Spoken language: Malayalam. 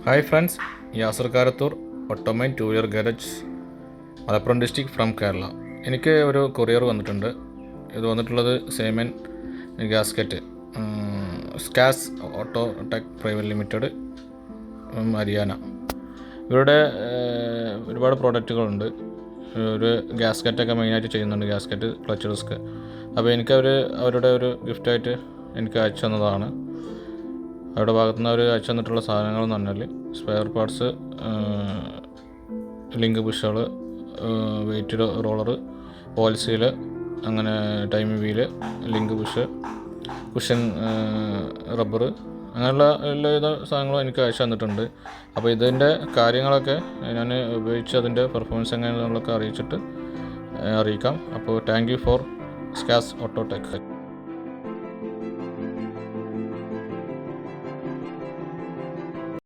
ഹായ് ഫ്രണ്ട്സ്, യാസർ കാരത്തൂർ ഓട്ടോമൈൻ two wheeler garage, Malappuram district from Kerala. എനിക്ക് ഒരു കൊറിയർ വന്നിട്ടുണ്ട്. ഇത് വന്നിട്ടുള്ളത് സേമൻ ഗ്യാസ്കറ്റ്, സ്കാസ് auto tech private limited, Haryana. ഇവരുടെ ഒരുപാട് പ്രോഡക്റ്റുകളുണ്ട്. ഒരു ഗ്യാസ്കറ്റൊക്കെ മെയിനായിട്ട് ചെയ്യുന്നുണ്ട്, ഗ്യാസ്കറ്റ്, ക്ലച്ച് ഡിസ്ക്. അപ്പോൾ അവരുടെ ഒരു ഗിഫ്റ്റായിട്ട് എനിക്ക് അയച്ചു തന്നതാണ്. അവരുടെ ഭാഗത്തുനിന്ന് അവർ അയച്ചു തന്നിട്ടുള്ള സാധനങ്ങൾ എന്ന് പറഞ്ഞാൽ സ്പെയർ പാർട്സ്, ലിങ്ക് പുഷുകൾ, വെയിറ്റ് റോളറ്, ഓയിൽ സീല്, അങ്ങനെ timing wheel, link push, cushion rubber, അങ്ങനെയുള്ള എല്ലാവിധ സാധനങ്ങളും എനിക്ക് അയച്ചു തന്നിട്ടുണ്ട്. അപ്പോൾ ഇതിൻ്റെ കാര്യങ്ങളൊക്കെ ഞാൻ ഉപയോഗിച്ച് അതിൻ്റെ പെർഫോമൻസ് എങ്ങനെയുള്ളതൊക്കെ അറിയിക്കാം. അപ്പോൾ thank you for scarce Autotech.